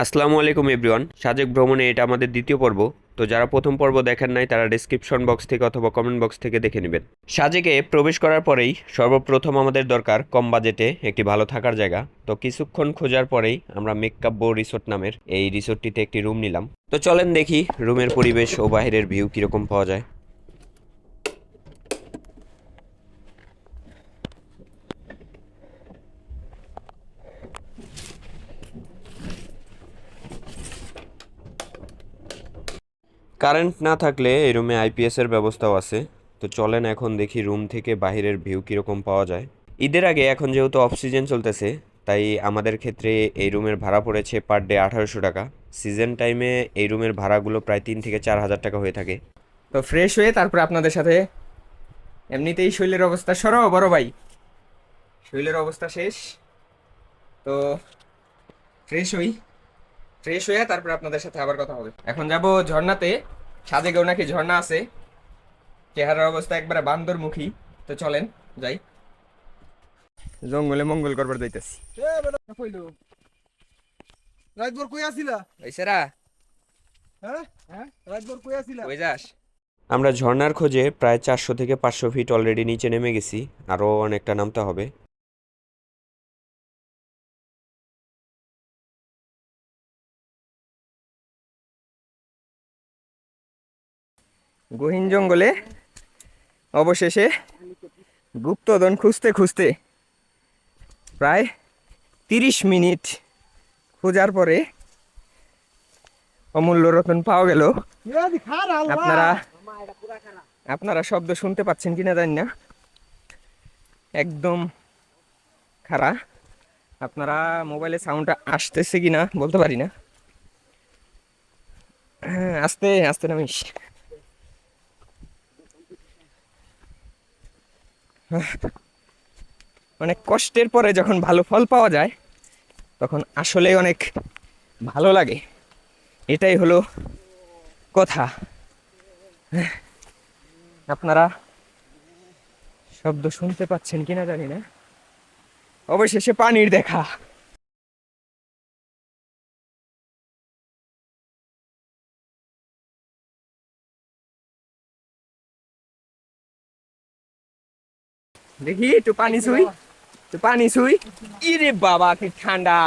আসসালামু আলাইকুম এভরিওয়ান। সাজেক ভ্রমণে এটা আমাদের দ্বিতীয় পর্ব। তো যারা প্রথম পর্ব দেখেন নাই তারা ডেসক্রিপশন বক্স থেকে অথবা কমেন্ট বক্স থেকে দেখে নেবেন। সাজেকে প্রবেশ করার পরেই সর্বপ্রথম আমাদের দরকার কম বাজেটে একটি ভালো থাকার জায়গা। তো কিছুক্ষণ খোঁজার পরেই আমরা মেক্কাব্বো রিসোর্ট নামের এই রিসোর্টটিতে একটি রুম নিলাম। তো চলেন দেখি রুমের পরিবেশ ও বাইরের ভিউ কিরকম পাওয়া যায়। কারেন্ট না থাকলে এই রুমে আইপিএস এর ব্যবস্থাও আছে। তো চলেন এখন দেখি রুম থেকে বাইরের ভিউ কিরকম পাওয়া যায়। ঈদের আগে এখন যেহেতু অফ সিজন চলতেছে, তাই আমাদের ক্ষেত্রে এই রুমের ভাড়া পড়েছে পার ডে 1800 টাকা। সিজন টাইমে এই রুমের ভাড়াগুলো প্রায় 3 থেকে 4 হাজার টাকা হয়ে থাকে। তো ফ্রেশ হয়ে তারপর আপনাদের সাথে এমনিতেই শরীরের অবস্থা সরো বড় ভাই, শরীরের অবস্থা শেষ। তো ফ্রেশ হই, ফ্রেশ হয়ে তারপর আপনাদের সাথে আবার কথা হবে। এখন যাব ঝর্ণাতে। সাজেকেও নাকি ঝর্ণা আছে, চেহারার অবস্থা একবারে বান্দরমুখী। তো চলেন যাই, জঙ্গলে মঙ্গল করবার যাইতেছি। এ বেটা কইলো রাতভর কই আছিলা? ওইসেরা হ্যাঁ হ্যাঁ রাতভর কই আছিলা? কই যাস? আমরা ঝর্ণার খোঁজে প্রায় 400 থেকে 500 ফিট অলরেডি নিচে নেমে গেছি, আরও অনেকটা নামতে হবে। গহীন জঙ্গলে অবশেষে গুপ্তধন খুঁজতে খুঁজতে প্রায় 30 মিনিট খোঁজার পরে অমূল্য রতন পাওয়া গেল। ইয়াদি খারা আল্লাহ আপনারা আপনারা শব্দ শুনতে পাচ্ছেন কিনা জানি না, একদম খাড়া। আপনারা মোবাইলে সাউন্ডটা আসতেছে কিনা বলতে পারি না। হ্যাঁ, আস্তে আস্তে নামিস। অনেক কষ্টের পরে যখন ভালো ফল পাওয়া যায় তখন আসলে অনেক ভালো লাগে, এটাই হলো কথা। আপনারা শব্দ শুনতে পাচ্ছেন কিনা জানি না, অবশেষে পানির দেখা। দেখি একটু পানি ছুই, একটু পানি ছুই। ইরে বাবা কি ঠান্ডা!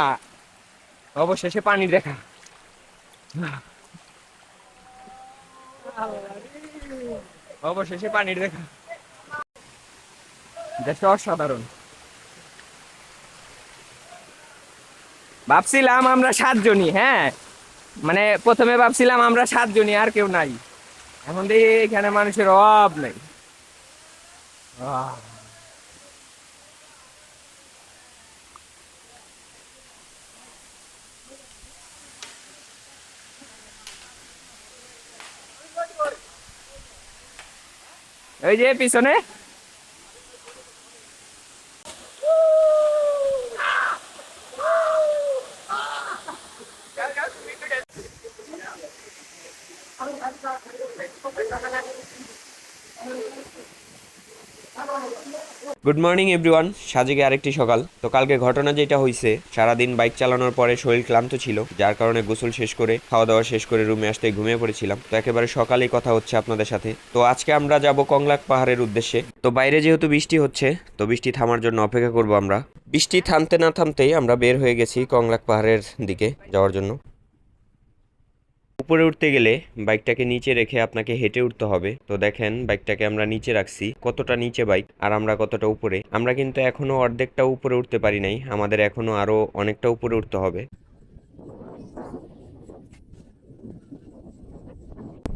অবশেষে পানির দেখা। অবশেষে পানির দেখা, জাস্ট অসাধারণ। ভাবছিলাম আমরা 7 জনই, হ্যাঁ মানে প্রথমে ভাবছিলাম আমরা 7 জনই, আর কেউ নাই। এখন দেখি এখানে মানুষের অভাব নাই। আহ, ওই যে পিছনে গুড মর্নিং এভরিওয়ান। সাজেকে আরেকটি সকাল। তো কালকে ঘটনা যেটা হয়েছে, সারাদিন বাইক চালানোর পরে শরীর ক্লান্ত ছিল, যার কারণে গোসল শেষ করে খাওয়া দাওয়া শেষ করে রুমে আসতে ঘুমিয়ে পড়েছিলাম। তো একেবারে সকালেই কথা হচ্ছে আপনাদের সাথে। তো আজকে আমরা যাব কংলাক পাহাড়ের উদ্দেশ্যে। তো বাইরে যেহেতু বৃষ্টি হচ্ছে, তো বৃষ্টি থামার জন্য অপেক্ষা করব আমরা। বৃষ্টি থামতে না থামতেই আমরা বের হয়ে গেছি কংলাক পাহাড়ের দিকে যাওয়ার জন্য। উপরে উঠতে গেলে বাইকটাকে নিচে রেখে আপনাকে হেঁটে উঠতে হবে। তো দেখেন বাইকটাকে আমরা নিচে রাখছি, কতটা নিচে বাইক আর আমরা কতটা উপরে। আমরা কিন্তু এখনো অর্ধেকটা উপরে উঠতে পারি নাই, আমাদের এখনো আরো অনেকটা উপরে উঠতে হবে।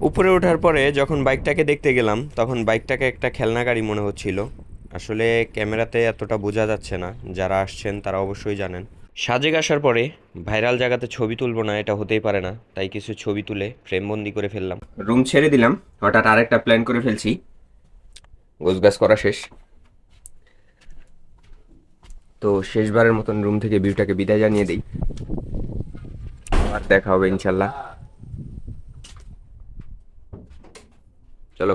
উপরে ওঠার পরে যখন বাইকটাকে দেখতে গেলাম, তখন বাইকটাকে একটা খেলনা গাড়ি মনে হচ্ছিল। আসলে ক্যামেরাতে এতটা বোঝা যাচ্ছে না, যারা আসছেন তারা অবশ্যই জানেন। সাজেক আসার পরে ভাইরাল জায়গাতে ছবি তুলবো না এটা হতেই পারে না, তাই কিছু ছবি তুলে ফ্রেমবন্দি করে ফেললাম। রুম ছেড়ে দিলাম, হঠাৎ আরেকটা প্ল্যান করে ফেলছি। গোছগাছ করা শেষ, তো শেষবারের মতন রুম থেকে ভিউটাকে বিদায় জানিয়ে দেই। আর দেখা হবে ইনশাল্লাহ। চলো।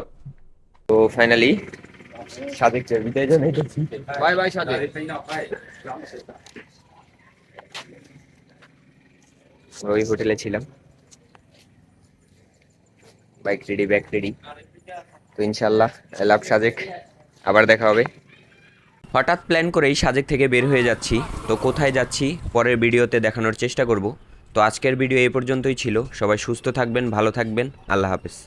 তো ফাইনালি সাজেককে বিদায় জানিয়ে দিচ্ছি। Bye bye Sajek. ওই হোটেলে ছিলাম, বাইক রেডি, ব্যাগ রেডি। তো ইনশাল্লাহ আই লাভ সাজেক, আবার দেখা হবে। হঠাৎ প্ল্যান করেই সাজেক থেকে বের হয়ে যাচ্ছি। তো কোথায় যাচ্ছি পরের ভিডিওতে দেখানোর চেষ্টা করব। তো আজকের ভিডিও এই পর্যন্তই ছিল। সবাই সুস্থ থাকবেন, ভালো থাকবেন, আল্লাহ হাফেজ।